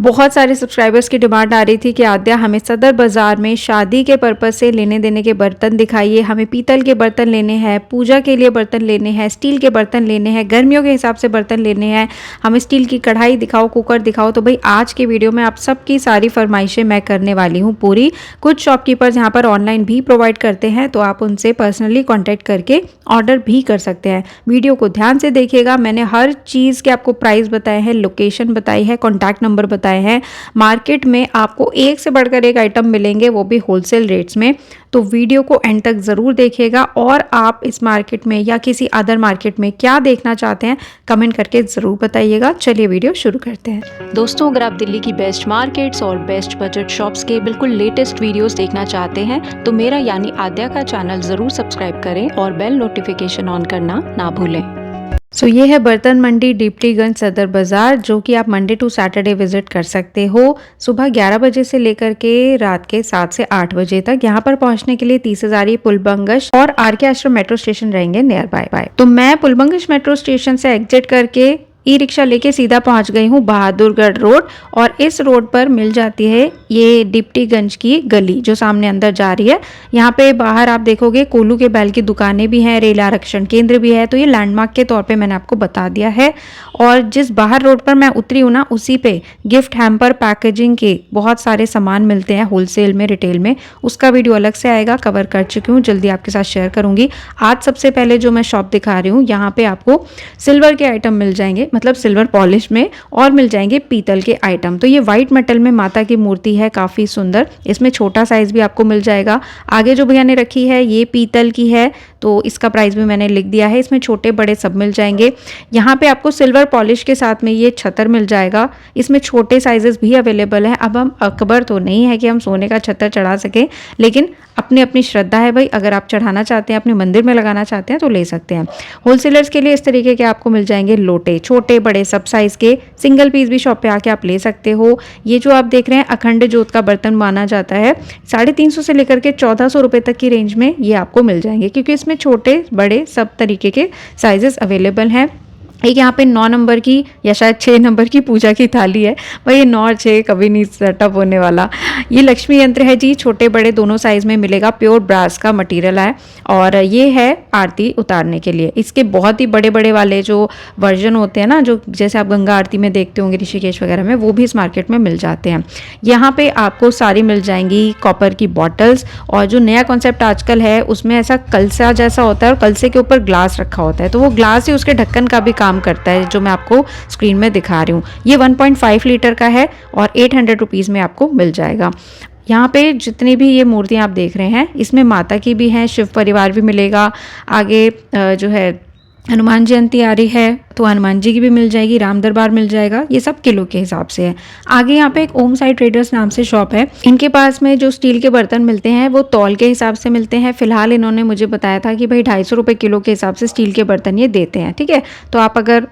बहुत सारे सब्सक्राइबर्स की डिमांड आ रही थी कि आद्या हमें सदर बाज़ार में शादी के पर्पज़ से लेने देने के बर्तन दिखाइए, हमें पीतल के बर्तन लेने हैं, पूजा के लिए बर्तन लेने हैं, स्टील के बर्तन लेने हैं, गर्मियों के हिसाब से बर्तन लेने हैं, हमें स्टील की कढ़ाई दिखाओ, कुकर दिखाओ। तो भाई आज के वीडियो में आप सबकी सारी फरमाइशें मैं करने वाली हूँ पूरी। कुछ शॉपकीपर्स यहाँ पर ऑनलाइन भी प्रोवाइड करते हैं, तो आप उनसे पर्सनली कॉन्टैक्ट करके ऑर्डर भी कर सकते हैं। वीडियो को ध्यान से देखिएगा, मैंने हर चीज़ के आपको प्राइस बताए हैं, लोकेशन बताई है, कॉन्टैक्ट नंबर बताए हैं। मार्केट में आपको एक से बढ़कर एक आइटम मिलेंगे, वो भी होलसेल रेट्स में। तो वीडियो को एंड तक ज़रूर देखिएगा और आप इस मार्केट में या किसी अदर मार्केट में क्या देखना चाहते हैं कमेंट करके ज़रूर बताइएगा। चलिए वीडियो शुरू करते हैं। दोस्तों, अगर आप दिल्ली की बेस्ट मार्केट्स और बेस्ट बजट शॉप्स के बिल्कुल लेटेस्ट वीडियोस देखना चाहते हैं तो मेरा यानी आद्या का चैनल ज़रूर सब्सक्राइब करें और बेल नोटिफिकेशन ऑन करना ना भूलें। ये है बर्तन मंडी डिप्टीगंज सदर बाज़ार, जो कि आप मंडे टू सैटरडे विजिट कर सकते हो। सुबह 11 बजे से लेकर के रात के 7 से 8 बजे तक। यहाँ पर पहुँचने के लिए 30 हज़ारी पुलबंगश और आर.के. आश्रम मेट्रो स्टेशन रहेंगे नियर बाय। तो मैं पुलबंगश मेट्रो स्टेशन से एग्जिट करके ई रिक्शा लेके सीधा पहुंच गई हूँ बहादुरगढ़ रोड, और इस रोड पर मिल जाती है ये डिप्टीगंज की गली जो सामने अंदर जा रही है। यहाँ पे बाहर आप देखोगे कोलू के बैल की दुकानें भी हैं, रेल आरक्षण केंद्र भी है। तो ये लैंडमार्क के तौर पे मैंने आपको बता दिया है। और जिस बाहर रोड पर मैं उतरी हूँ ना, उसी पे गिफ्ट हैम्पर पैकेजिंग के बहुत सारे सामान मिलते हैं होलसेल में, रिटेल में। उसका वीडियो अलग से आएगा, कवर कर चुकी हूँ, जल्दी आपके साथ शेयर करूंगी। आज सबसे पहले जो मैं शॉप दिखा रही हूँ, यहाँ पे आपको सिल्वर के आइटम मिल जाएंगे, मतलब सिल्वर पॉलिश में, और मिल जाएंगे पीतल के आइटम। तो ये वाइट मेटल में माता की मूर्ति है, काफ़ी सुंदर। इसमें छोटा साइज भी आपको मिल जाएगा। आगे जो भैया ने रखी है ये पीतल की है, तो इसका प्राइस भी मैंने लिख दिया है। इसमें छोटे बड़े सब मिल जाएंगे। यहाँ पे आपको सिल्वर पॉलिश के साथ में ये छतर मिल जाएगा। इसमें छोटे साइजेस भी अवेलेबल हैं। अब हम अकबर तो नहीं है कि हम सोने का छतर चढ़ा सकें, लेकिन अपनी अपनी श्रद्धा है भाई। अगर आप चढ़ाना चाहते हैं, अपने मंदिर में लगाना चाहते हैं तो ले सकते हैं। होलसेलर्स के लिए इस तरीके के आपको मिल जाएंगे लोटे, छोटे बड़े सब साइज के। सिंगल पीस भी शॉप पे आके आप ले सकते हो। ये जो आप देख रहे हैं अखंड जोत का बर्तन माना जाता है, 350 से लेकर के 1400 रुपए तक की रेंज में ये आपको मिल जाएंगे, क्योंकि इसमें छोटे बड़े सब तरीके के साइजेस अवेलेबल हैं। एक यहाँ पे 9 नंबर की या शायद 6 नंबर की पूजा की थाली है भाई, ये 9 और 6 कभी नहीं सेटअप होने वाला। ये लक्ष्मी यंत्र है जी, छोटे बड़े दोनों साइज में मिलेगा। प्योर ब्रास का मटेरियल है, और ये है आरती उतारने के लिए। इसके बहुत ही बड़े बड़े वाले जो वर्जन होते हैं ना, जो जैसे आप गंगा आरती में देखते होंगे ऋषिकेश वगैरह में, वो भी इस मार्केट में मिल जाते हैं। यहाँ पे आपको सारी मिल जाएंगी कॉपर की बॉटल्स। और जो नया कॉन्सेप्ट आजकल है उसमें ऐसा कलसा जैसा होता है, और कलसे के ऊपर ग्लास रखा होता है, तो वो ग्लास ही उसके ढक्कन का भी काम करता है, जो मैं आपको स्क्रीन में दिखा रही हूँ। ये 1.5 लीटर का है और 800 रुपीज़ में आपको मिल जाएगा। यहाँ पे जितनी भी ये मूर्तियाँ आप देख रहे हैं, इसमें माता की भी हैं, शिव परिवार भी मिलेगा। आगे जो है हनुमान जयंती आ रही है तो हनुमान जी की भी मिल जाएगी, राम दरबार मिल जाएगा। ये सब किलो के हिसाब से है। आगे यहाँ पे एक ओम साई ट्रेडर्स नाम से शॉप है। इनके पास में जो स्टील के बर्तन मिलते हैं वो तौल के हिसाब से मिलते हैं। फिलहाल इन्होंने मुझे बताया था कि भाई 250 रुपये किलो के हिसाब से स्टील के बर्तन ये देते हैं, ठीक है। तो आप अगर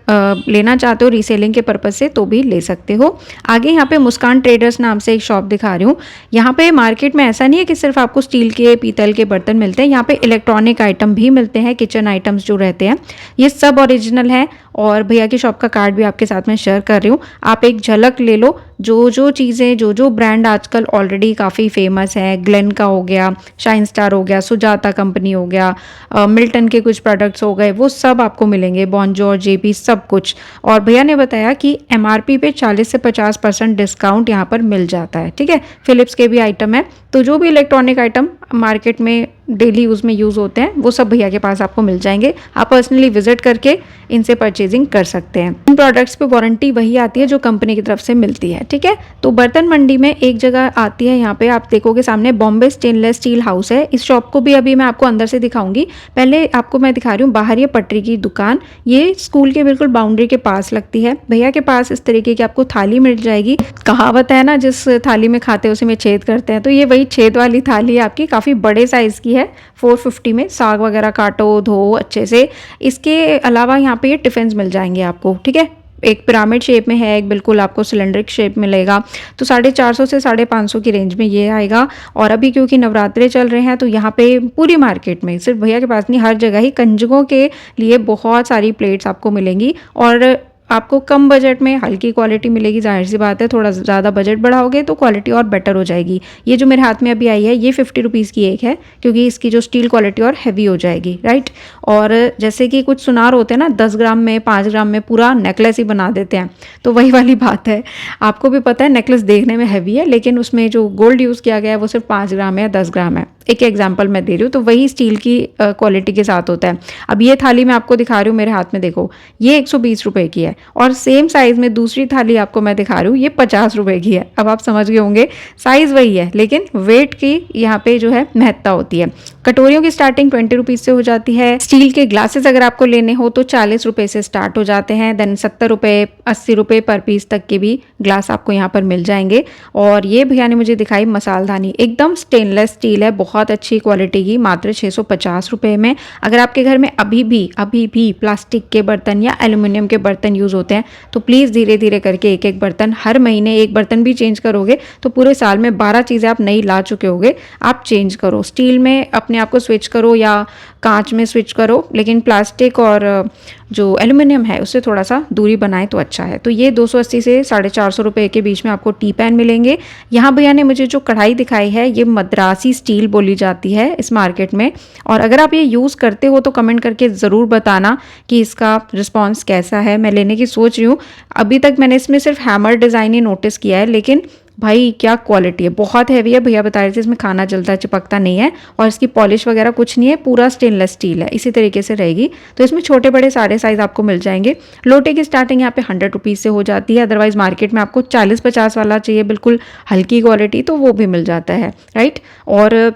लेना चाहते हो रीसेलिंग के पर्पज से तो भी ले सकते हो। आगे यहाँ पे मुस्कान ट्रेडर्स नाम से एक शॉप दिखा रही हूँ। यहाँ पे मार्केट में ऐसा नहीं है कि सिर्फ आपको स्टील के पीतल के बर्तन मिलते हैं, यहाँ पे इलेक्ट्रॉनिक आइटम भी मिलते हैं, किचन आइटम्स जो रहते हैं ये सब ओरिजिनल है। और भैया की शॉप का कार्ड भी आपके साथ में शेयर कर रही हूँ, आप एक झलक ले लो। जो चीज़ें जो ब्रांड आजकल ऑलरेडी काफ़ी फेमस है, ग्लेन का हो गया, शाइन स्टार हो गया, सुजाता कंपनी हो गया, मिल्टन के कुछ प्रोडक्ट्स हो गए, वो सब आपको मिलेंगे, बॉन्जोर, जेपी, सब कुछ। और भैया ने बताया कि एमआरपी पे 40 से 50% डिस्काउंट यहाँ पर मिल जाता है, ठीक है। फिलिप्स के भी आइटम है। तो जो भी इलेक्ट्रॉनिक आइटम मार्केट में डेली यूज़ में यूज़ होते हैं वो सब भैया के पास आपको मिल जाएंगे। आप पर्सनली विजिट करके इनसे परचेजिंग कर सकते हैं। इन प्रोडक्ट्स पे वारंटी वही आती है जो कंपनी की तरफ से मिलती है, ठीक है। तो बर्तन मंडी में एक जगह आती है, यहाँ पे आप देखोगे सामने बॉम्बे स्टेनलेस स्टील हाउस है। इस शॉप को भी अभी मैं आपको अंदर से दिखाऊंगी। पहले आपको मैं दिखा रही हूँ बाहर ये पटरी की दुकान। ये स्कूल के बिल्कुल बाउंड्री के पास लगती है। भैया के पास इस तरीके की आपको थाली मिल जाएगी। कहावत है ना, जिस थाली में खाते हैं उसी में छेद करते हैं, तो ये वही छेद वाली थाली है आपकी, काफ़ी बड़े साइज़ की है। 450 में साग वगैरह काटो, धो अच्छे से। इसके अलावा यहाँ पे ये टिफिन मिल जाएंगे आपको, ठीक है। एक पिरामिड शेप में है, एक बिल्कुल आपको सिलेंड्रिक शेप मिलेगा। तो 450 से 550 की रेंज में ये आएगा। और अभी क्योंकि नवरात्रे चल रहे हैं तो यहाँ पे पूरी मार्केट में, सिर्फ भैया के पास नहीं, हर जगह ही कंजकों के लिए बहुत सारी प्लेट्स आपको मिलेंगी। और आपको कम बजट में हल्की क्वालिटी मिलेगी। ज़ाहिर सी बात है, थोड़ा ज़्यादा बजट बढ़ाओगे तो क्वालिटी और बेटर हो जाएगी। ये जो मेरे हाथ में अभी आई है, ये 50 रुपीज़ की एक है, क्योंकि इसकी जो स्टील क्वालिटी और हैवी हो जाएगी, राइट। और जैसे कि कुछ सुनार होते हैं ना, 10 ग्राम में 5 ग्राम में पूरा नेकलेस ही बना देते हैं, तो वही वाली बात है। आपको भी पता है नेकलेस देखने में हैवी है, लेकिन उसमें जो गोल्ड यूज़ किया गया है वो सिर्फ 5 ग्राम है या 10 ग्राम है। एक एग्जाम्पल मैं दे रही हूँ, तो वही स्टील की क्वालिटी के साथ होता है। अब ये थाली मैं आपको दिखा रही हूँ, मेरे हाथ में देखो, ये 120 रुपए की है, और सेम साइज में दूसरी थाली आपको मैं दिखा रही हूँ, ये 50 रुपए की है। अब आप समझ गए होंगे, साइज वही है लेकिन वेट की यहाँ पे जो है महत्ता होती है। कटोरियों की स्टार्टिंग 20 रुपीज़ से हो जाती है। स्टील के ग्लासेस अगर आपको लेने हो तो 40 रुपए से स्टार्ट हो जाते हैं। देन 70 रुपए 80 रुपए पर पीस तक के भी ग्लास आपको यहाँ पर मिल जाएंगे। और ये भैया ने मुझे दिखाई मसालदानी, एकदम स्टेनलेस स्टील है, बहुत अच्छी क्वालिटी की, मात्र 650 रुपए में। अगर आपके घर में अभी भी प्लास्टिक के बर्तन या एल्यूमिनियम के बर्तन यूज़ होते हैं तो प्लीज़ धीरे धीरे करके एक एक बर्तन, हर महीने एक बर्तन भी चेंज करोगे तो पूरे साल में 12 चीज़ें आप नई ला चुके होगे। आप चेंज करो, स्टील में अपने आप को स्विच करो या कांच में स्विच करो, लेकिन प्लास्टिक और जो एल्यूमिनियम है उससे थोड़ा सा दूरी बनाए तो अच्छा है। तो ये 280 से 450 रुपये के बीच में आपको टी पैन मिलेंगे। यहाँ भैया ने मुझे जो कढ़ाई दिखाई है, ये मद्रासी स्टील बोली जाती है इस मार्केट में। और अगर आप ये यूज़ करते हो तो कमेंट करके ज़रूर बताना कि इसका रिस्पॉन्स कैसा है। मैं लेने की सोच रही हूँ। अभी तक मैंने इसमें सिर्फ हैमर डिज़ाइन ही नोटिस किया है, लेकिन भाई क्या क्वालिटी है, बहुत हैवी है। भैया बता रहे थे इसमें खाना जलता चिपकता नहीं है, और इसकी पॉलिश वगैरह कुछ नहीं है, पूरा स्टेनलेस स्टील है, इसी तरीके से रहेगी। तो इसमें छोटे बड़े सारे साइज आपको मिल जाएंगे। लोटे की स्टार्टिंग यहाँ पे 100 रुपीज़ से हो जाती है। अदरवाइज मार्केट में आपको 40-50 वाला चाहिए बिल्कुल हल्की क्वालिटी, तो वो भी मिल जाता है, राइट। और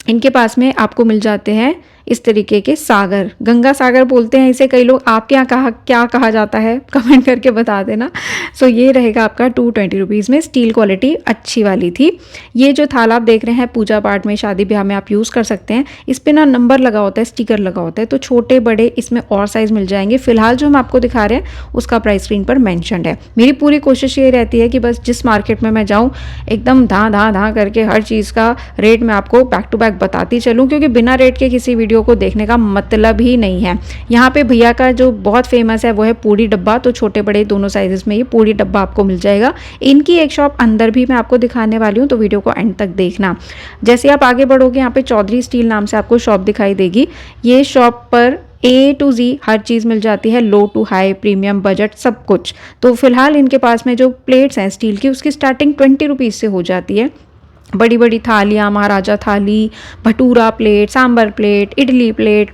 इनके पास में आपको मिल जाते हैं इस तरीके के सागर, गंगा सागर बोलते हैं इसे कई लोग। आपके यहाँ क्या कहा जाता है कमेंट करके बता देना। सो ये रहेगा आपका 220 रुपीज़ में, स्टील क्वालिटी अच्छी वाली थी। ये जो थाल आप देख रहे हैं पूजा पाठ में, शादी ब्याह में आप यूज़ कर सकते हैं। इस पर ना नंबर लगा होता है, स्टिकर लगा होता है, तो छोटे बड़े इसमें और साइज़ मिल जाएंगे। फिलहाल जो हम आपको दिखा रहे हैं उसका प्राइस स्क्रीन पर मैंशनड है। मेरी पूरी कोशिश ये रहती है कि बस जिस मार्केट में मैं जाऊँ एकदम धा करके हर चीज़ का रेट मैं आपको बैक टू बैक बताती चलूँ, क्योंकि बिना रेट के किसी वीडियो को देखने का मतलब ही नहीं है। यहाँ पे भैया का जो बहुत फेमस है वो है पूड़ी डब्बा, तो छोटे बड़े दोनों साइजेस में ये पूड़ी डब्बा आपको मिल जाएगा। इनकी एक शॉप अंदर भी मैं आपको दिखाने वाली हूँ, तो वीडियो को एंड तक देखना। जैसे आप आगे बढ़ोगे यहाँ पे चौधरी स्टील नाम से आपको शॉप दिखाई देगी। ये शॉप पर A to Z हर चीज़ मिल जाती है, लो टू हाई, प्रीमियम, बजट, सब कुछ। तो फिलहाल इनके पास में जो प्लेट्स हैं स्टील की, उसकी स्टार्टिंग 20 रुपीज़ से हो जाती है। बड़ी बड़ी थालियाँ, maharaja thali, bhatura plate, sambar plate, idli plate,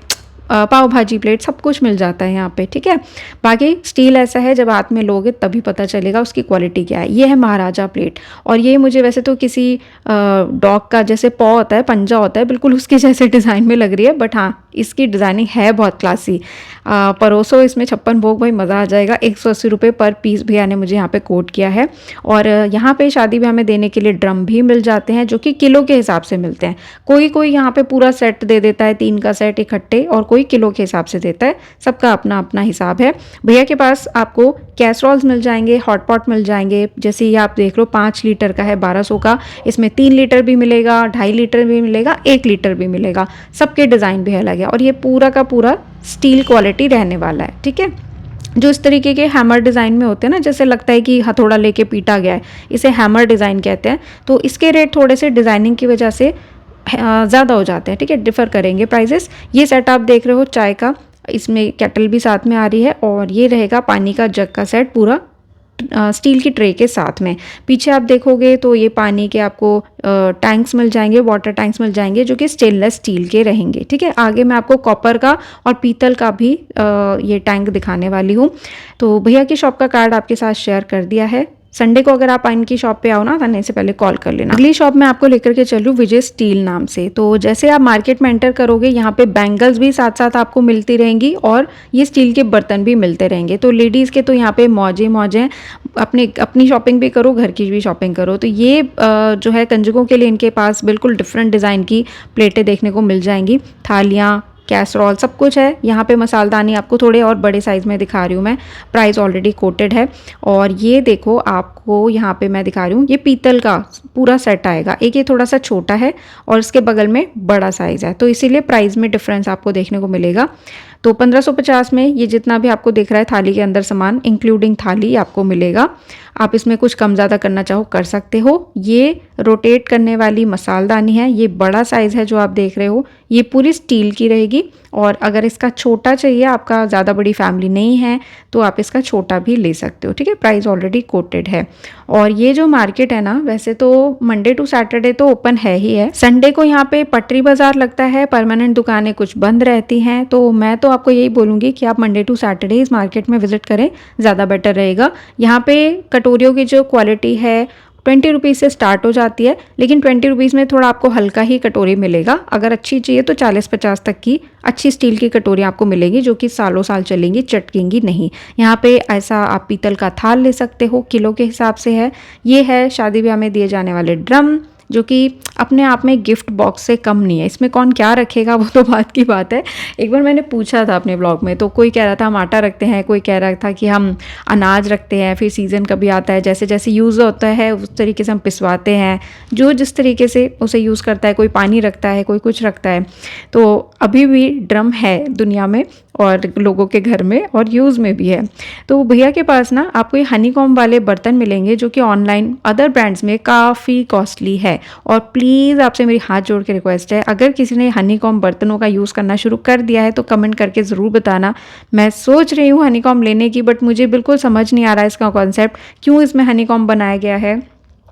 pav bhaji plate, सब कुछ मिल जाता है यहाँ पे, ठीक है। बाकी स्टील ऐसा है जब हाथ में लोगे तभी पता चलेगा उसकी क्वालिटी क्या है। ये है महाराजा प्लेट, और ये मुझे वैसे तो किसी डॉग का जैसे पॉ होता है, पंजा होता है, बिल्कुल उसके जैसे डिज़ाइन में लग रही है, बट हाँ इसकी डिज़ाइनिंग है बहुत क्लासी। परोसो इसमें 56 भोग, भाई मज़ा आ जाएगा। 180 रुपये पर पीस भैया ने मुझे यहाँ पे कोट किया है। और यहाँ पे शादी ब्याह में देने के लिए ड्रम भी मिल जाते हैं, जो कि किलो के हिसाब से मिलते हैं। कोई यहाँ पे पूरा सेट दे देता है, 3 का सेट इकट्ठे, और कोई किलो के हिसाब से देता है। सबका अपना अपना हिसाब है। भैया के पास आपको कैसरॉल्स मिल जाएंगे, हॉट पॉट मिल जाएंगे। जैसे ये आप देख लो 5 लीटर का है 1200 का, इसमें 3 लीटर भी मिलेगा, 2.5 लीटर भी मिलेगा, 1 लीटर भी मिलेगा। सबके डिज़ाइन भी अलग है, और ये पूरा का पूरा स्टील क्वालिटी रहने वाला है, ठीक है। जो इस तरीके के हैमर डिज़ाइन में होते हैं ना, जैसे लगता है कि हथौड़ा लेके पीटा गया है, इसे हैमर डिज़ाइन कहते हैं। तो इसके रेट थोड़े से डिज़ाइनिंग की वजह से ज़्यादा हो जाते हैं, ठीक है, डिफ़र करेंगे प्राइजेस। ये सेट आप देख रहे हो चाय का, इसमें केटल भी साथ में आ रही है, और ये रहेगा पानी का जग का सेट पूरा स्टील की ट्रे के साथ में। पीछे आप देखोगे तो ये पानी के आपको टैंक्स मिल जाएंगे, वाटर टैंक्स मिल जाएंगे, जो कि स्टेनलेस स्टील के रहेंगे, ठीक है। आगे मैं आपको कॉपर का और पीतल का भी ये टैंक दिखाने वाली हूँ। तो भैया की शॉप का कार्ड आपके साथ शेयर कर दिया है। संडे को अगर आप इनकी शॉप पे आओ ना, आने से पहले कॉल कर लेना। अगली शॉप में आपको लेकर के चलूँ विजय स्टील नाम से। तो जैसे आप मार्केट में एंटर करोगे, यहाँ पे बैंगल्स भी साथ साथ आपको मिलती रहेंगी, और ये स्टील के बर्तन भी मिलते रहेंगे। तो लेडीज़ के तो यहाँ पे मौजे हैं, अपनी शॉपिंग भी करो, घर की भी शॉपिंग करो। तो ये जो है कंजुकों के लिए इनके पास बिल्कुल डिफरेंट डिज़ाइन की प्लेटें देखने को मिल जाएंगी, थालियाँ, कैसरॉल, सब कुछ है। यहाँ पे मसालदानी आपको थोड़े और बड़े साइज़ में दिखा रही हूँ मैं, प्राइस ऑलरेडी कोटेड है। और ये देखो आपको यहाँ पे मैं दिखा रही हूँ, ये पीतल का पूरा सेट आएगा। एक ये थोड़ा सा छोटा है और इसके बगल में बड़ा साइज़ है, तो इसीलिए प्राइस में डिफरेंस आपको देखने को मिलेगा। तो 1550 में ये जितना भी आपको दिख रहा है थाली के अंदर सामान इंक्लूडिंग थाली आपको मिलेगा। आप इसमें कुछ कम ज़्यादा करना चाहो कर सकते हो। ये रोटेट करने वाली मसालदानी है, ये बड़ा साइज़ है जो आप देख रहे हो, ये पूरी स्टील की रहेगी। और अगर इसका छोटा चाहिए, आपका ज़्यादा बड़ी फैमिली नहीं है, तो आप इसका छोटा भी ले सकते हो, ठीक है। प्राइस ऑलरेडी कोटेड है। और ये जो मार्केट है ना, वैसे तो मंडे टू सैटरडे तो ओपन है ही है, संडे को यहाँ पे पटरी बाजार लगता है, परमानेंट दुकानें कुछ बंद रहती हैं। तो मैं तो आपको यही बोलूँगी कि आप मंडे टू सैटरडे इस मार्केट में विजिट करें, ज़्यादा बेटर रहेगा। यहाँ पे कटोरियों की जो क्वालिटी है 20 रुपीज़ से स्टार्ट हो जाती है, लेकिन 20 रुपीज़ में थोड़ा आपको हल्का ही कटोरी मिलेगा। अगर अच्छी चाहिए तो 40-50 तक की अच्छी स्टील की कटोरी आपको मिलेगी, जो कि सालों साल चलेंगी, चटकेंगी नहीं। यहाँ पे ऐसा आप पीतल का थाल ले सकते हो, किलो के हिसाब से है। ये है शादी ब्याह में दिए जाने वाले ड्रम, जो कि अपने आप में गिफ्ट बॉक्स से कम नहीं है। इसमें कौन क्या रखेगा वो तो बात की बात है। एक बार मैंने पूछा था अपने ब्लॉग में, तो कोई कह रहा था हम आटा रखते हैं, कोई कह रहा था कि हम अनाज रखते हैं, फिर सीज़न कभी आता है जैसे जैसे यूज़ होता है उस तरीके से हम पिसवाते हैं, जो जिस तरीके से उसे यूज़ करता है। कोई पानी रखता है, कोई कुछ रखता है। तो अभी भी ड्रम है दुनिया में और लोगों के घर में, और यूज़ में भी है। तो भैया के पास ना आपको ये हनीकॉम्ब वाले बर्तन मिलेंगे, जो कि ऑनलाइन अदर ब्रांड्स में काफ़ी कॉस्टली है। और प्लीज़ आपसे मेरी हाथ जोड़ के रिक्वेस्ट है, अगर किसी ने हनीकॉम्ब बर्तनों का यूज़ करना शुरू कर दिया है तो कमेंट करके ज़रूर बताना। मैं सोच रही हूँ हनीकॉम्ब लेने की, बट मुझे बिल्कुल समझ नहीं आ रहा है इसका कॉन्सेप्ट, क्यों इसमें हनीकॉम्ब बनाया गया है।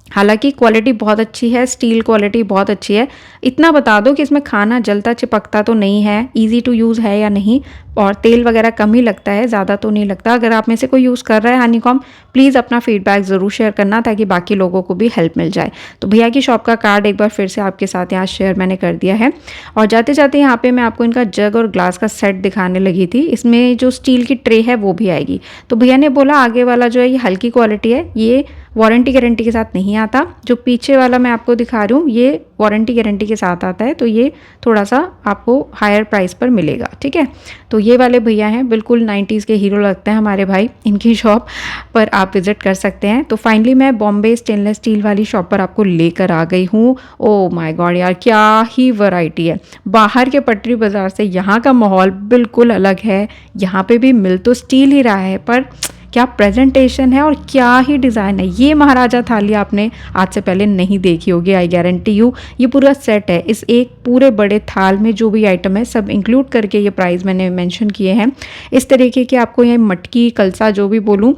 हालांकि क्वालिटी बहुत अच्छी है, स्टील क्वालिटी बहुत अच्छी है। इतना बता दो कि इसमें खाना जलता चिपकता तो नहीं है, इजी टू यूज़ है या नहीं, और तेल वगैरह कम ही लगता है, ज़्यादा तो नहीं लगता। अगर आप में से कोई यूज़ कर रहा है हनीकॉम्ब, प्लीज़ अपना फीडबैक ज़रूर शेयर करना, ताकि बाकी लोगों को भी हेल्प मिल जाए। तो भैया की शॉप का कार्ड एक बार फिर से आपके साथ यहाँ शेयर मैंने कर दिया है। और जाते जाते यहाँ पे मैं आपको इनका जग और ग्लास का सेट दिखाने लगी थी। इसमें जो स्टील की ट्रे है वो भी आएगी। तो भैया ने बोला आगे वाला जो है ये हल्की क्वालिटी है, ये वारंटी गारंटी के साथ नहीं आता। जो पीछे वाला मैं आपको दिखा रही हूँ ये वारंटी गारंटी के साथ आता है, तो ये थोड़ा सा आपको हायर प्राइस पर मिलेगा, ठीक है। तो ये वाले भैया हैं, बिल्कुल 90s के हीरो लगते हैं हमारे भाई। इनकी शॉप पर आप विजिट कर सकते हैं। तो फाइनली मैं बॉम्बे स्टेनलेस स्टील वाली शॉप पर आपको लेकर आ गई हूँ। ओ माय गॉड यार, क्या ही वैरायटी है। बाहर के पटरी बाज़ार से यहाँ का माहौल बिल्कुल अलग है। यहाँ पे भी मिल तो स्टील ही रहा है, पर क्या प्रेजेंटेशन है और क्या ही डिज़ाइन है। ये महाराजा थाली आपने आज से पहले नहीं देखी होगी, आई गारंटी यू। ये पूरा सेट है, इस एक पूरे बड़े थाल में जो भी आइटम है सब इंक्लूड करके ये प्राइस मैंने मेंशन किए हैं। इस तरीके के आपको ये मटकी कलसा जो भी बोलूँ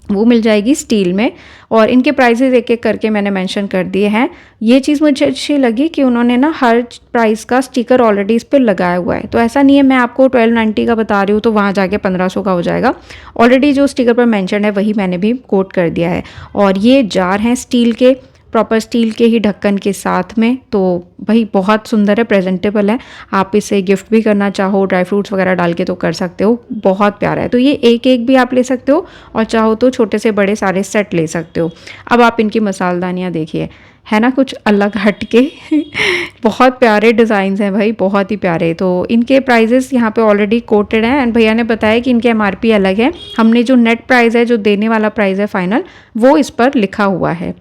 वो मिल जाएगी स्टील में, और इनके प्राइसेस एक एक करके मैंने मेंशन कर दिए हैं। ये चीज़ मुझे अच्छी लगी कि उन्होंने ना हर प्राइस का स्टिकर ऑलरेडी इस पर लगाया हुआ है। तो ऐसा नहीं है मैं आपको 1290 का बता रही हूँ तो वहाँ जाके 1500 का हो जाएगा। ऑलरेडी जो स्टिकर पर मेंशन है वही मैंने भी कोट कर दिया है। और ये जार हैं स्टील के, प्रॉपर स्टील के ही ढक्कन के साथ में, तो भाई बहुत सुंदर है, प्रेजेंटेबल है। आप इसे गिफ्ट भी करना चाहो, ड्राई फ्रूट्स वगैरह डाल के तो कर सकते हो, बहुत प्यारा है। तो ये एक एक भी आप ले सकते हो, और चाहो तो छोटे से बड़े सारे सेट ले सकते हो। अब आप इनकी मसालदानियाँ देखिए, है ना कुछ अलग हट के बहुत प्यारे डिज़ाइंस हैं भाई, बहुत ही प्यारे। तो इनके प्राइजेस यहाँ पे ऑलरेडी कोटेड हैं, एंड भैया ने बताया कि इनके MRP अलग है। हमने जो नेट प्राइस है, जो देने वाला प्राइस है फाइनल, वो इस पर लिखा हुआ है।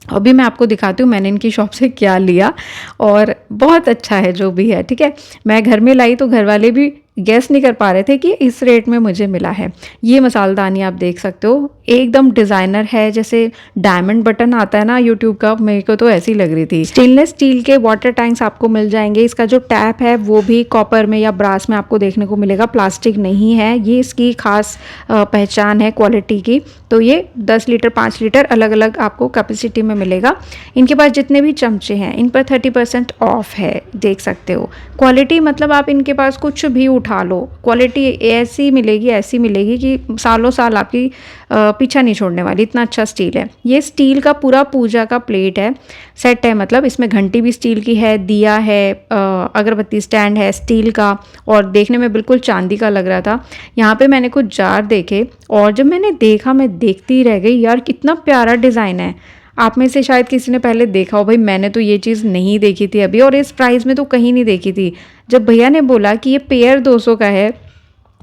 अभी मैं आपको दिखाती हूँ मैंने इनकी शॉप से क्या लिया, और बहुत अच्छा है जो भी है, ठीक है। मैं घर में लाई तो घर वाले भी गेस नहीं कर पा रहे थे कि इस रेट में मुझे मिला है। ये मसालदानी आप देख सकते हो, एकदम डिज़ाइनर है, जैसे डायमंड बटन आता है ना यूट्यूब का, मेरे को तो ऐसी लग रही थी। स्टेनलेस स्टील के वाटर टैंक्स आपको मिल जाएंगे। इसका जो टैप है वो भी कॉपर में या ब्रास में आपको देखने को मिलेगा, प्लास्टिक नहीं है। ये इसकी खास पहचान है क्वालिटी की। तो ये 10 लीटर 5 लीटर अलग अलग आपको कैपेसिटी में मिलेगा। इनके पास जितने भी चमचे हैं इन पर 30% ऑफ है, देख सकते हो। क्वालिटी मतलब आप इनके पास कुछ भी उठा लो, क्वालिटी ऐसी मिलेगी कि सालों साल आपकी पीछा नहीं छोड़ने वाली, इतना अच्छा स्टील है। ये स्टील का पूरा पूजा का प्लेट है, सेट है, मतलब इसमें घंटी भी स्टील की है, दिया है, अगरबत्ती स्टैंड है स्टील का, और देखने में बिल्कुल चांदी का लग रहा था। यहाँ पे मैंने कुछ जार देखे, और जब मैंने देखा मैं देखती रह गई यार, कितना प्यारा डिज़ाइन है। आप में से शायद किसी ने पहले देखा हो, भाई मैंने तो ये चीज़ नहीं देखी थी अभी, और इस प्राइस में तो कहीं नहीं देखी थी। जब भैया ने बोला कि ये पेयर 200 का है,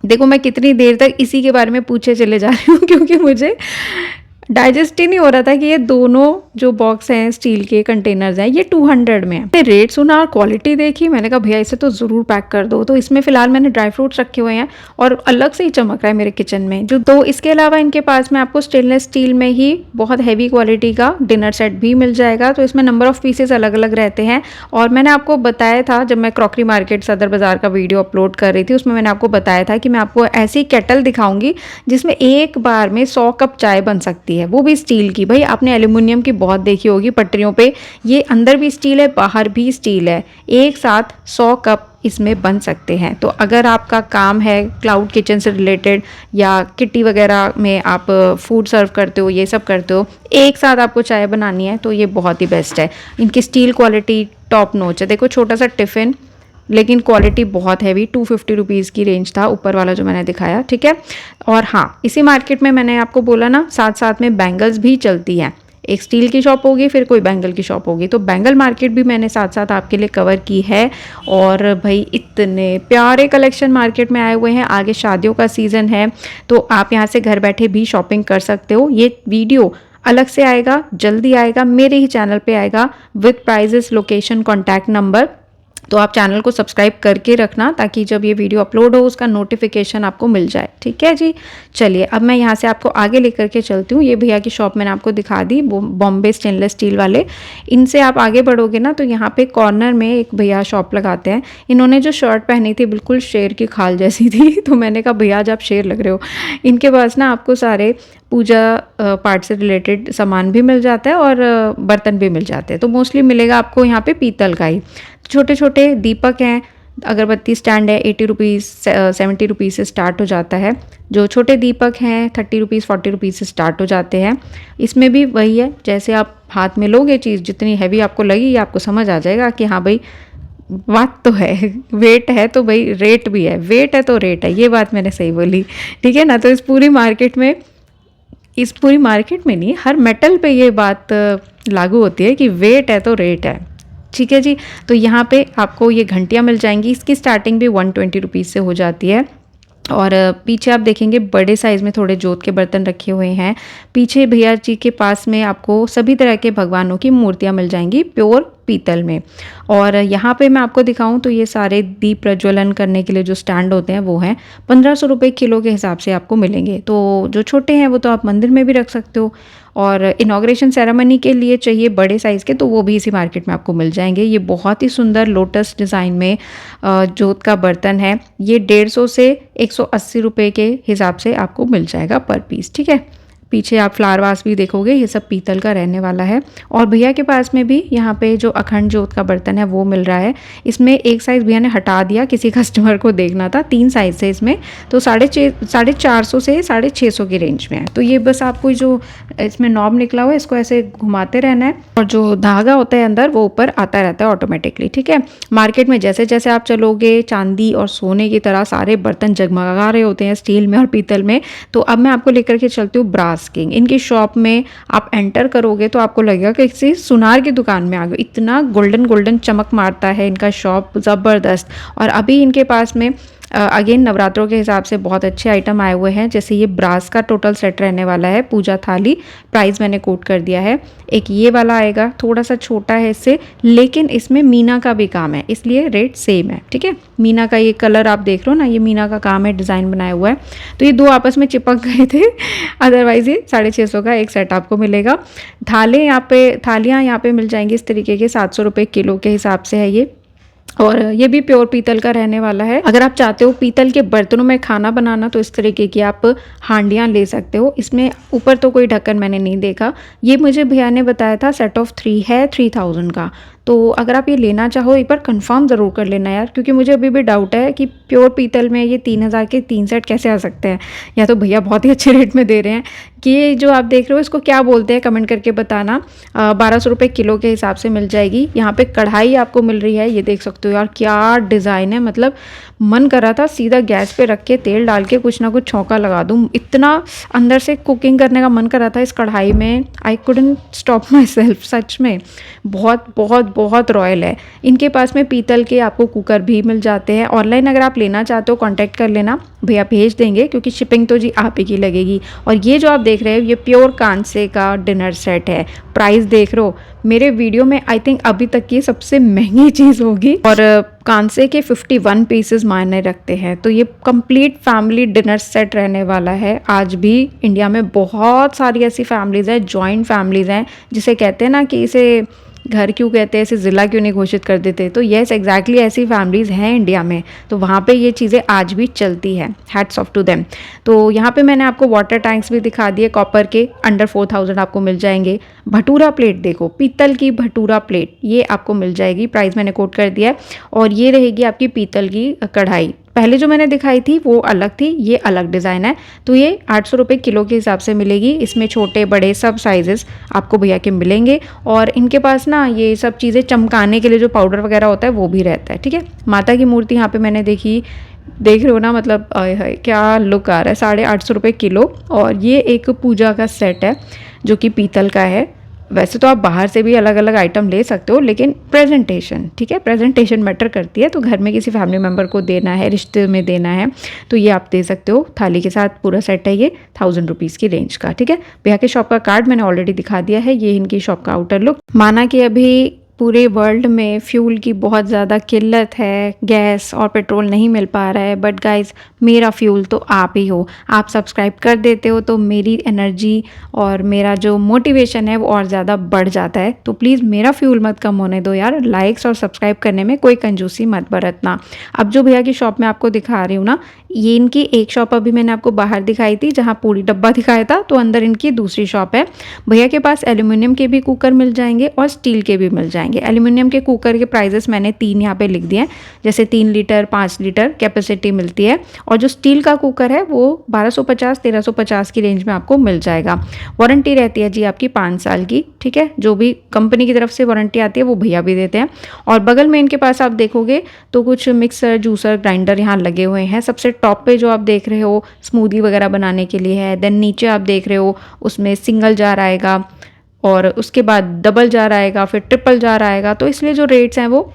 देखो मैं कितनी देर तक इसी के बारे में पूछे चले जा रही हूँ, क्योंकि मुझे डाइजेस्ट ही नहीं हो रहा था कि ये दोनों जो बॉक्स हैं स्टील के कंटेनर्स हैं ये 200 में है। रेट सुना और क्वालिटी देखी, मैंने कहा भैया इसे तो ज़रूर पैक कर दो। तो इसमें फ़िलहाल मैंने ड्राई फ्रूट्स रखे हुए हैं और अलग से ही चमक रहा है मेरे किचन में जो। तो इसके अलावा इनके पास में आपको स्टेनलेस स्टील में ही बहुत हैवी क्वालिटी का डिनर सेट भी मिल जाएगा। तो इसमें नंबर ऑफ़ पीसेस अलग अलग रहते हैं। और मैंने आपको बताया था जब मैं क्रॉकरी मार्केट सदर बाज़ार का वीडियो अपलोड कर रही थी, उसमें मैंने आपको बताया था कि मैं आपको ऐसी केटल दिखाऊंगी जिसमें एक बार में 100 कप चाय बन सकती है, वो भी स्टील की। भाई आपने एल्यूमिनियम की बहुत देखी होगी पटरियों पे, ये अंदर भी स्टील है बाहर भी स्टील है। एक साथ 100 कप इसमें बन सकते हैं। तो अगर आपका काम है क्लाउड किचन से रिलेटेड या किटी वगैरह में आप फूड सर्व करते हो, ये सब करते हो, एक साथ आपको चाय बनानी है तो ये बहुत ही बेस्ट है। इनकी स्टील क्वालिटी टॉप नॉच है। देखो छोटा सा टिफ़िन लेकिन क्वालिटी बहुत हैवी, 250 रुपीज़ की रेंज था ऊपर वाला जो मैंने दिखाया, ठीक है। और हाँ, इसी मार्केट में मैंने आपको बोला ना साथ साथ में बैंगल्स भी चलती हैं। एक स्टील की शॉप होगी फिर कोई बैंगल की शॉप होगी, तो बैंगल मार्केट भी मैंने साथ साथ आपके लिए कवर की है। और भाई इतने प्यारे कलेक्शन मार्केट में आए हुए हैं, आगे शादियों का सीज़न है तो आप यहाँ से घर बैठे भी शॉपिंग कर सकते हो। ये वीडियो अलग से आएगा, जल्दी आएगा, मेरे ही चैनल पे आएगा with prices, location, contact number. तो आप चैनल को सब्सक्राइब करके रखना ताकि जब ये वीडियो अपलोड हो उसका नोटिफिकेशन आपको मिल जाए, ठीक है जी। चलिए अब मैं यहाँ से आपको आगे लेकर के चलती हूँ। ये भैया की शॉप मैंने आपको दिखा दी, बॉम्बे स्टेनलेस स्टील वाले। इनसे आप आगे बढ़ोगे ना तो यहाँ पे कॉर्नर में एक भैया शॉप लगाते हैं। इन्होंने जो शर्ट पहनी थी बिल्कुल शेर की खाल जैसी थी तो मैंने कहा भैया आज आप शेर लग रहे हो। इनके पास ना आपको सारे पूजा पार्ट से रिलेटेड सामान भी मिल जाता है और बर्तन भी मिल जाते हैं। तो मोस्टली मिलेगा आपको यहाँ पे पीतल का ही। छोटे छोटे दीपक हैं, अगरबत्ती स्टैंड है 80 रुपीज़ 70 रुपीज़ से स्टार्ट हो जाता है। जो छोटे दीपक हैं 30 रुपीज़ 40 रुपीज़ से स्टार्ट हो जाते हैं। इसमें भी वही है, जैसे आप हाथ में लोगे चीज़ जितनी हैवी आपको लगेगी आपको समझ आ जाएगा कि हाँ भाई बात तो है, वेट है तो भाई रेट भी है, वेट है तो रेट है, ये बात मैंने सही बोली, ठीक है ना। तो इस पूरी मार्केट में नहीं, हर मेटल पे ये बात लागू होती है कि वेट है तो रेट है, ठीक है जी। तो यहाँ पे आपको ये घंटियाँ मिल जाएंगी, इसकी स्टार्टिंग भी 120 रुपीज़ से हो जाती है। और पीछे आप देखेंगे बड़े साइज़ में थोड़े जोत के बर्तन रखे हुए हैं। पीछे भैया जी के पास में आपको सभी तरह के भगवानों की मूर्तियाँ मिल जाएंगी प्योर पीतल में। और यहाँ पे मैं आपको दिखाऊं तो ये सारे दीप प्रज्वलन करने के लिए जो स्टैंड होते हैं वो हैं 1500 रुपये किलो के हिसाब से आपको मिलेंगे। तो जो छोटे हैं वो तो आप मंदिर में भी रख सकते हो, और इनॉग्रेशन सेरेमनी के लिए चाहिए बड़े साइज़ के तो वो भी इसी मार्केट में आपको मिल जाएंगे। ये बहुत ही सुंदर लोटस डिज़ाइन में जोत का बर्तन है। ये 150 से 180 रुपये के हिसाब से आपको मिल जाएगा पर पीस, ठीक है। पीछे आप फ्लावर वास भी देखोगे, ये सब पीतल का रहने वाला है। और भैया के पास में भी यहाँ पे जो अखंड जोत का बर्तन है वो मिल रहा है। इसमें एक साइज़ भैया ने हटा दिया, किसी कस्टमर को देखना था, 3 साइज़ है इसमें, तो 450 से 650 की रेंज में है। तो ये बस आपको जो इसमें नॉब निकला हुआ है इसको ऐसे घुमाते रहना है और जो धागा होता है अंदर वो ऊपर आता रहता है ऑटोमेटिकली, ठीक है। मार्केट में जैसे जैसे आप चलोगे चांदी और सोने की तरह सारे बर्तन जगमगा रहे होते हैं स्टील में और पीतल में। तो अब मैं आपको लेकर के चलती हूँ ब्रास किंग। इनकी शॉप में आप एंटर करोगे तो आपको लगेगा कि किसी सुनार की दुकान में आ गए, इतना गोल्डन गोल्डन चमक मारता है इनका शॉप, ज़बरदस्त। और अभी इनके पास में अगेन नवरात्रों के हिसाब से बहुत अच्छे आइटम आए हुए हैं। जैसे ये ब्रास का टोटल सेट रहने वाला है, पूजा थाली, प्राइस मैंने कोट कर दिया है। एक ये वाला आएगा, थोड़ा सा छोटा है इससे, लेकिन इसमें मीना का भी काम है इसलिए रेट सेम है, ठीक है। मीना का ये कलर आप देख रहे हो ना, ये मीना का काम है, डिज़ाइन बनाया हुआ है। तो ये 2 आपस में चिपक गए थे, अदरवाइज ये 650 का एक सेट आपको मिलेगा। थालियाँ यहाँ पे मिल जाएंगी इस तरीके के, 700 रुपये किलो के हिसाब से है ये। और ये भी प्योर पीतल का रहने वाला है। अगर आप चाहते हो पीतल के बर्तनों में खाना बनाना तो इस तरीके की आप हांडियाँ ले सकते हो। इसमें ऊपर तो कोई ढक्कन मैंने नहीं देखा, ये मुझे भैया ने बताया था सेट ऑफ 3 है 3000 का। तो अगर आप ये लेना चाहो एक बार कंफर्म ज़रूर कर लेना यार, क्योंकि मुझे अभी भी डाउट है कि प्योर पीतल में ये 3000 के 3 सेट कैसे आ सकते हैं। या तो भैया बहुत ही अच्छे रेट में दे रहे हैं। कि ये जो आप देख रहे हो इसको क्या बोलते हैं कमेंट करके बताना। 1200 रुपये किलो के हिसाब से मिल जाएगी। यहाँ पे कढ़ाई आपको मिल रही है, ये देख सकते हो यार क्या डिज़ाइन है। मतलब मन कर रहा था सीधा गैस पे रख के तेल डाल के कुछ ना कुछ छौंका लगा दूँ, इतना अंदर से कुकिंग करने का मन कर रहा था इस कढ़ाई में। I couldn't stop myself, सच में बहुत बहुत बहुत रॉयल है। इनके पास में पीतल के आपको कुकर भी मिल जाते हैं। ऑनलाइन अगर आप लेना चाहते हो कॉन्टैक्ट कर लेना, भैया भेज देंगे, क्योंकि शिपिंग तो जी आप ही की लगेगी। और ये जो आप देख रहे हो ये प्योर कांसे का डिनर सेट है। प्राइस देख रहे हो, मेरे वीडियो में आई थिंक अभी तक की सबसे महंगी चीज़ होगी। और कांसे के 51 पीसेस मायने रखते हैं। तो ये कंप्लीट फैमिली डिनर सेट रहने वाला है। आज भी इंडिया में बहुत सारी ऐसी फैमिलीज़ हैं, जॉइंट फैमिलीज़ हैं, जिसे कहते हैं ना कि इसे घर क्यों कहते हैं, इसे ज़िला क्यों नहीं घोषित कर देते। तो येस एग्जैक्टली ऐसी फैमिलीज़ हैं इंडिया में, तो वहाँ पे ये चीज़ें आज भी चलती है। Hats off to them. तो यहाँ पे मैंने आपको वाटर टैंक्स भी दिखा दिए कॉपर के, अंडर 4000 आपको मिल जाएंगे। भटूरा प्लेट देखो, पीतल की भटूरा प्लेट ये आपको मिल जाएगी, प्राइस मैंने कोट कर दिया है। और ये रहेगी आपकी पीतल की कढ़ाई। पहले जो मैंने दिखाई थी वो अलग थी, ये अलग डिज़ाइन है। तो ये 800 रुपये किलो के हिसाब से मिलेगी। इसमें छोटे बड़े सब साइजेस आपको भैया के मिलेंगे। और इनके पास ना ये सब चीज़ें चमकाने के लिए जो पाउडर वगैरह होता है वो भी रहता है। ठीक है, माता की मूर्ति यहाँ पे मैंने देखी, देख रहे हो ना, मतलब आय हाय क्या लुक आ रहा है। 850 रुपये किलो। और ये एक पूजा का सेट है जो कि पीतल का है। वैसे तो आप बाहर से भी अलग अलग आइटम ले सकते हो, लेकिन प्रेजेंटेशन, ठीक है, प्रेजेंटेशन मैटर करती है। तो घर में किसी फैमिली मेम्बर को देना है, रिश्ते में देना है, तो ये आप दे सकते हो। थाली के साथ पूरा सेट है ये 1000 रुपीज़ की रेंज का। ठीक है, भैया के शॉप का कार्ड मैंने ऑलरेडी दिखा दिया है। ये इनकी शॉप का आउटर लुक। माना कि अभी पूरे वर्ल्ड में फ्यूल की बहुत ज़्यादा किल्लत है, गैस और पेट्रोल नहीं मिल पा रहा है, बट गाइस मेरा फ्यूल तो आप ही हो। आप सब्सक्राइब कर देते हो तो मेरी एनर्जी और मेरा जो मोटिवेशन है वो और ज़्यादा बढ़ जाता है। तो प्लीज़ मेरा फ्यूल मत कम होने दो यार। लाइक्स और सब्सक्राइब करने में कोई कंजूसी मत बरतना। अब जो भैया की शॉप में आपको दिखा रही हूँ ना, ये इनकी एक शॉप अभी मैंने आपको बाहर दिखाई थी जहाँ पूरी डब्बा दिखाया था, तो अंदर इनकी दूसरी शॉप है। भैया के पास एल्यूमिनियम के भी कुकर मिल जाएंगे और स्टील के भी मिल जाएंगे। एल्यूमिनियम के कुकर के प्राइजेस मैंने 3 यहाँ पे लिख दिए हैं, जैसे 3 लीटर 5 लीटर कैपेसिटी मिलती है। और जो स्टील का कुकर है वो 1250-1350 की रेंज में आपको मिल जाएगा। वारंटी रहती है जी आपकी 5 साल की। ठीक है, जो भी कंपनी की तरफ से वारंटी आती है वो भैया भी देते हैं। और बगल में इनके पास आप देखोगे तो कुछ मिक्सर, जूसर, ग्राइंडर यहाँ लगे हुए हैं। सबसे टॉप पे जो आप देख रहे हो स्मूदी वगैरह बनाने के लिए है। देन नीचे आप देख रहे हो उसमें सिंगल जार आएगा और उसके बाद डबल जार आएगा, फिर ट्रिपल जार आएगा। तो इसलिए जो रेट्स हैं वो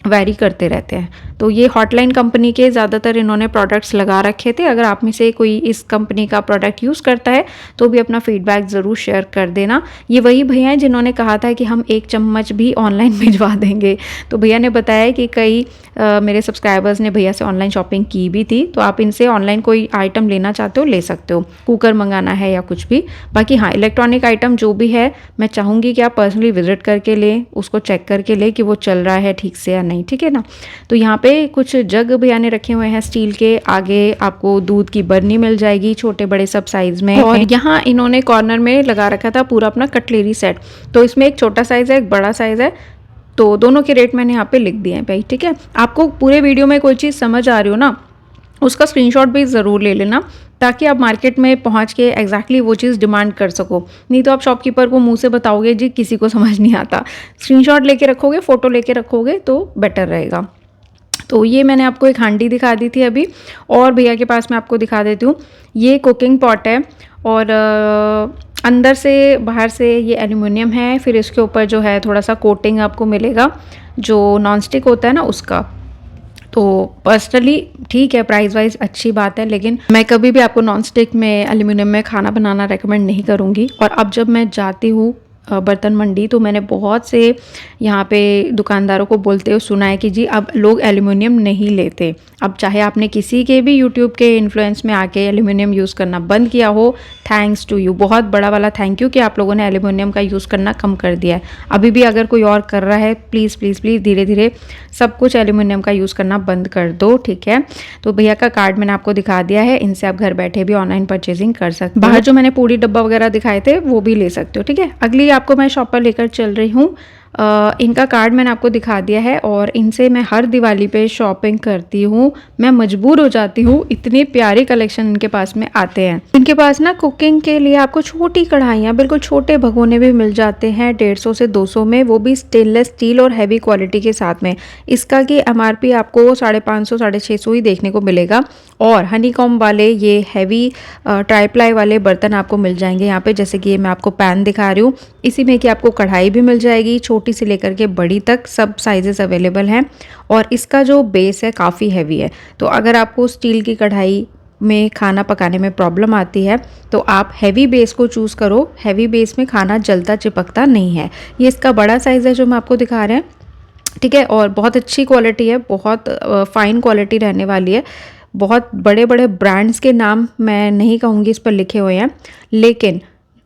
वैरी करते रहते हैं। तो ये हॉटलाइन कंपनी के ज़्यादातर इन्होंने प्रोडक्ट्स लगा रखे थे। अगर आप में से कोई इस कंपनी का प्रोडक्ट यूज़ करता है तो भी अपना फीडबैक ज़रूर शेयर कर देना। ये वही भैया हैं जिन्होंने कहा था कि हम 1 चम्मच भी ऑनलाइन भिजवा देंगे। तो भैया ने बताया कि कई मेरे सब्सक्राइबर्स ने भैया से ऑनलाइन शॉपिंग की भी थी। तो आप इनसे ऑनलाइन कोई आइटम लेना चाहते हो ले सकते हो, कुकर मंगाना है या कुछ भी। बाकी हाँ, इलेक्ट्रॉनिक आइटम जो भी है मैं चाहूँगी कि आप पर्सनली विजिट करके लें, उसको चेक करके लें कि वो चल रहा है ठीक से या नहीं। ठीक है ना। तो यहाँ पे कुछ जग भैया ने रखे हुए हैं स्टील के। आगे आपको दूध की बर्नी मिल जाएगी छोटे बड़े सब साइज में। और यहाँ इन्होंने कॉर्नर में लगा रखा था पूरा अपना कटलेरी सेट। तो इसमें एक छोटा साइज है, एक बड़ा साइज है। तो दोनों के रेट मैंने यहाँ पे लिख दिए हैं भाई। ठीक है, आपको पूरे वीडियो में कोई चीज़ समझ आ रही हो ना, उसका स्क्रीनशॉट भी ज़रूर ले लेना, ताकि आप मार्केट में पहुंच के एग्जैक्टली वो चीज़ डिमांड कर सको। नहीं तो आप शॉपकीपर को मुंह से बताओगे जी किसी को समझ नहीं आता। स्क्रीनशॉट लेके रखोगे, फ़ोटो लेके रखोगे तो बेटर रहेगा। तो ये मैंने आपको एक हांडी दिखा दी थी अभी। और भैया के पास मैं आपको दिखा देती हूँ, ये कुकिंग पॉट है और अंदर से बाहर से ये एल्यूमिनियम है। फिर इसके ऊपर जो है थोड़ा सा कोटिंग आपको मिलेगा जो नॉन स्टिक होता है ना उसका। तो पर्सनली ठीक है, प्राइस वाइज अच्छी बात है, लेकिन मैं कभी भी आपको नॉन स्टिक में एल्यूमिनियम में खाना बनाना रेकमेंड नहीं करूँगी। और अब जब मैं जाती हूँ बर्तन मंडी तो मैंने बहुत से यहाँ पे दुकानदारों को बोलते हुए सुना है कि जी अब लोग एल्यूमिनियम नहीं लेते। अब चाहे आपने किसी के भी यूट्यूब के इन्फ्लुएंस में आके एल्यूमिनियम यूज़ करना बंद किया हो, थैंक्स टू यू, बहुत बड़ा वाला थैंक यू कि आप लोगों ने एल्यूमिनियम का यूज़ करना कम कर दिया है। अभी भी अगर कोई और कर रहा है प्लीज़ प्लीज़ प्लीज़ धीरे धीरे सब कुछ एल्यूमिनियम का यूज़ करना बंद कर दो। ठीक है, तो भैया का कार्ड मैंने आपको दिखा दिया है, इनसे आप घर बैठे भी ऑनलाइन परचेजिंग कर सकते हो। बाहर जो मैंने पूरी डब्बा वगैरह दिखाए थे वो भी ले सकते हो। ठीक है, अगली आपको मैं शॉप पर लेकर चल रही हूँ। इनका कार्ड मैंने आपको दिखा दिया है और इनसे मैं हर दिवाली पे शॉपिंग करती हूँ। मैं मजबूर हो जाती हूँ, इतनी प्यारी कलेक्शन इनके पास में आते हैं। इनके पास ना कुकिंग के लिए आपको छोटी कढ़ाइयाँ, बिल्कुल छोटे भगोने भी मिल जाते हैं 150 से 200 में, वो भी स्टेनलेस स्टील और हैवी क्वालिटी के साथ में। इसका की MRP आपको 550 650 ही देखने को मिलेगा। और हनीकॉम्ब वाले ये हैवी ट्राईप्लाई वाले बर्तन आपको मिल जाएंगे यहाँ पे। जैसे कि ये मैं आपको पैन दिखा रही हूँ, इसी में कि आपको कढ़ाई भी मिल जाएगी, छोटी छोटी से लेकर के बड़ी तक सब साइजेस अवेलेबल हैं। और इसका जो बेस है काफ़ी हैवी है, तो अगर आपको स्टील की कढ़ाई में खाना पकाने में प्रॉब्लम आती है तो आप हैवी बेस को चूज़ करो। हैवी बेस में खाना जलता चिपकता नहीं है। ये इसका बड़ा साइज़ है जो मैं आपको दिखा रहे हैं, ठीक है। और बहुत अच्छी क्वालिटी है, बहुत फ़ाइन क्वालिटी रहने वाली है। बहुत बड़े बड़े ब्रांड्स के नाम मैं नहीं कहूँगी इस पर लिखे हुए हैं, लेकिन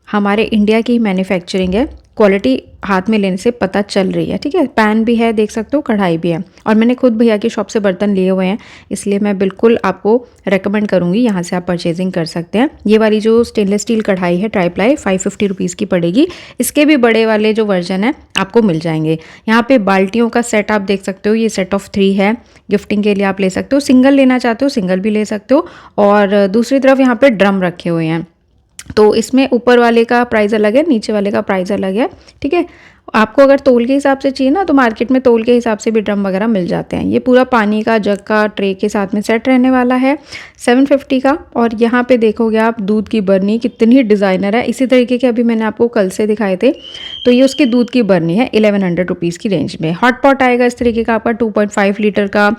हमारे इंडिया की मैन्युफैक्चरिंग है। क्वालिटी हाथ में लेने से पता चल रही है, ठीक है। पैन भी है, देख सकते हो, कढ़ाई भी है। और मैंने खुद भैया की शॉप से बर्तन लिए हुए हैं, इसलिए मैं बिल्कुल आपको रेकमेंड करूँगी, यहाँ से आप परचेजिंग कर सकते हैं। ये वाली जो स्टेनलेस स्टील कढ़ाई है ट्राईप्लाई 550 रुपीज़ की पड़ेगी। इसके भी बड़े वाले जो वर्जन है आपको मिल जाएंगे। यहाँ पे बाल्टियों का सेट आप देख सकते हो, ये सेट ऑफ 3 है। गिफ्टिंग के लिए आप ले सकते हो, सिंगल लेना चाहते हो सिंगल भी ले सकते हो। और दूसरी तरफ यहाँ पे ड्रम रखे हुए हैं, तो इसमें ऊपर वाले का प्राइस अलग है, नीचे वाले का प्राइस अलग है, ठीक है। आपको अगर तोल के हिसाब से चाहिए ना तो मार्केट में तोल के हिसाब से भी ड्रम वगैरह मिल जाते हैं। ये पूरा पानी का जग का ट्रे के साथ में सेट रहने वाला है 750 का। और यहाँ पे देखोगे आप दूध की बर्नी कितनी डिज़ाइनर है, इसी तरीके के अभी मैंने आपको कल से दिखाए थे। तो ये उसकी दूध की बर्नी है 1100 रुपीज़ की रेंज में। हॉट पॉट आएगा इस तरीके का आपका 2.5 लीटर का।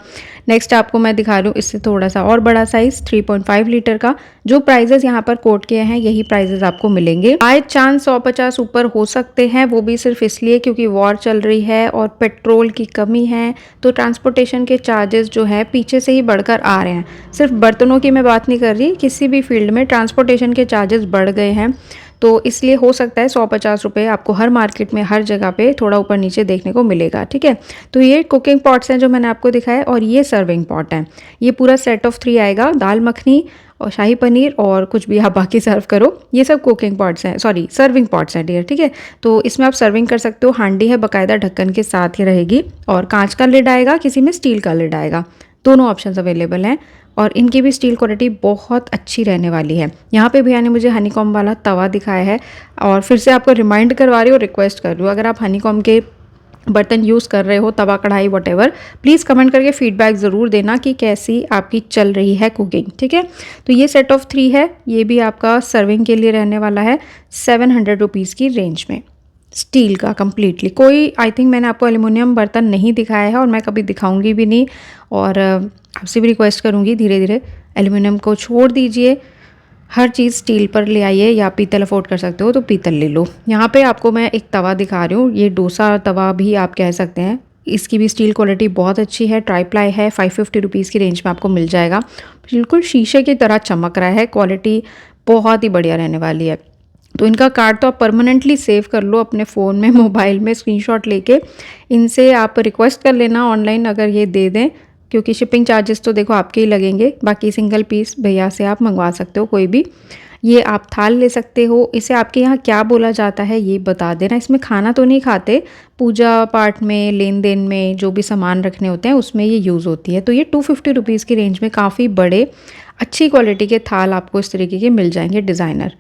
नेक्स्ट आपको मैं दिखा रही हूँ इससे थोड़ा सा और बड़ा साइज 3.5 लीटर का। जो प्राइजेस यहाँ पर कोट किए हैं यही प्राइजेस आपको मिलेंगे। बाय चांस 150 ऊपर हो सकते हैं, वो भी सिर्फ इसलिए क्योंकि वॉर चल रही है और पेट्रोल की कमी है, तो ट्रांसपोर्टेशन के चार्जेस जो है पीछे से ही बढ़कर आ रहे हैं। सिर्फ बर्तनों की मैं बात नहीं कर रही, किसी भी फील्ड में ट्रांसपोर्टेशन के चार्जेस बढ़ गए हैं, तो इसलिए हो सकता है 150 रुपये आपको हर मार्केट में हर जगह पे थोड़ा ऊपर नीचे देखने को मिलेगा, ठीक है। तो ये कुकिंग पॉट्स हैं जो मैंने आपको दिखाया, और ये सर्विंग पॉट है। ये पूरा सेट ऑफ 3 आएगा, दाल मखनी और शाही पनीर और कुछ भी आप बाकी सर्व करो। ये सब कुकिंग पॉट्स हैं, सॉरी सर्विंग पॉट्स हैं डियर, ठीक है। तो इसमें आप सर्विंग कर सकते हो। हांडी है बाकायदा ढक्कन के साथ ही रहेगी, और कांच का लिड आएगा, किसी में स्टील का लिड आएगा। दोनों ऑप्शंस अवेलेबल हैं, और इनकी भी स्टील क्वालिटी बहुत अच्छी रहने वाली है। यहाँ पे भैया ने मुझे हनीकॉम वाला तवा दिखाया है, और फिर से आपको रिमाइंड करवा रही हूँ, रिक्वेस्ट कर रही हूँ, अगर आप हनीकॉम के बर्तन यूज़ कर रहे हो, तवा कढ़ाई वटेवर, प्लीज़ कमेंट करके फीडबैक ज़रूर देना कि कैसी आपकी चल रही है कुकिंग, ठीक है। तो ये सेट ऑफ 3 है, ये भी आपका सर्विंग के लिए रहने वाला है 700 रुपीज़ की रेंज में, स्टील का कंप्लीटली। कोई आई थिंक मैंने आपको एल्युमिनियम बर्तन नहीं दिखाया है, और मैं कभी दिखाऊंगी भी नहीं। और आपसे भी रिक्वेस्ट करूंगी धीरे धीरे एल्युमिनियम को छोड़ दीजिए, हर चीज़ स्टील पर ले आइए, या पीतल अफोर्ड कर सकते हो तो पीतल ले लो। यहाँ पे आपको मैं एक तवा दिखा रही हूँ, ये डोसा तवा भी आप कह सकते हैं। इसकी भी स्टील क्वालिटी बहुत अच्छी है, ट्राईप्लाई है, 550 रुपीज़ की रेंज में आपको मिल जाएगा। बिल्कुल शीशे की तरह चमक रहा है, क्वालिटी बहुत ही बढ़िया रहने वाली है। तो इनका कार्ड तो आप परमानेंटली सेव कर लो अपने फ़ोन में, मोबाइल में स्क्रीनशॉट लेके। इनसे आप रिक्वेस्ट कर लेना ऑनलाइन अगर ये दे दें, क्योंकि शिपिंग चार्जेस तो देखो आपके ही लगेंगे। बाकी सिंगल पीस भैया से आप मंगवा सकते हो कोई भी। ये आप थाल ले सकते हो। इसे आपके यहाँ क्या बोला जाता है ये बता देना। इसमें खाना तो नहीं खाते, पूजा पाठ में, लेन देन में जो भी सामान रखने होते हैं उसमें ये यूज़ होती है। तो ये 250 रुपीज़ की रेंज में काफ़ी बड़े अच्छी क्वालिटी के थाल आपको इस तरीके के मिल जाएंगे, डिज़ाइनर,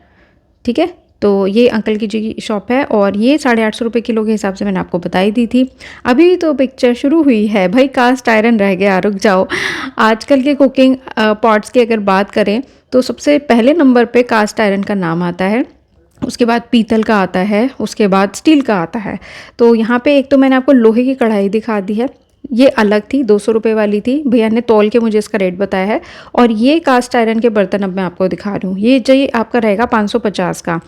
ठीक है। तो ये अंकल की जी शॉप है, और ये 850 रुपये किलो के हिसाब से मैंने आपको बताई दी थी। अभी तो पिक्चर शुरू हुई है भाई, कास्ट आयरन रह गया, रुक जाओ। आजकल के कुकिंग पॉट्स की अगर बात करें तो सबसे पहले नंबर पे कास्ट आयरन का नाम आता है, उसके बाद पीतल का आता है, उसके बाद स्टील का आता है। तो यहाँ पे एक तो मैंने आपको लोहे की कढ़ाई दिखा दी है, ये अलग थी, 200 रुपये वाली थी, भैया ने तौल के मुझे इसका रेट बताया है। और ये कास्ट आयरन के बर्तन अब मैं आपको दिखा रही हूँ, ये आपका रहेगा 550 का।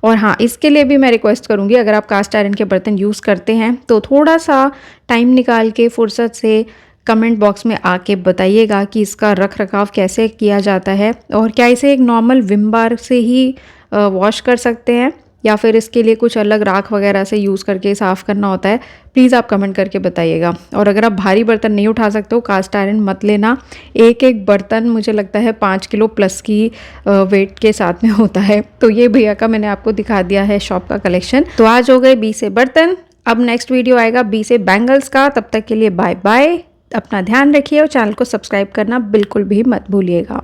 और हाँ, इसके लिए भी मैं रिक्वेस्ट करूँगी, अगर आप कास्ट आयरन के बर्तन यूज़ करते हैं तो थोड़ा सा टाइम निकाल के फुर्सत से कमेंट बॉक्स में आके बताइएगा कि इसका रख रखाव कैसे किया जाता है, और क्या इसे एक नॉर्मल विम बार से ही वॉश कर सकते हैं, या फिर इसके लिए कुछ अलग राख वगैरह से यूज़ करके साफ़ करना होता है। प्लीज़ आप कमेंट करके बताइएगा। और अगर आप भारी बर्तन नहीं उठा सकते हो, कास्ट आयरन मत लेना। एक एक बर्तन मुझे लगता है 5 किलो प्लस की वेट के साथ में होता है। तो ये भैया का मैंने आपको दिखा दिया है शॉप का कलेक्शन। तो आज हो गए 20 से बर्तन, अब नेक्स्ट वीडियो आएगा 20 से बैंगल्स का। तब तक के लिए बाय बाय, अपना ध्यान रखिए, और चैनल को सब्सक्राइब करना बिल्कुल भी मत भूलिएगा।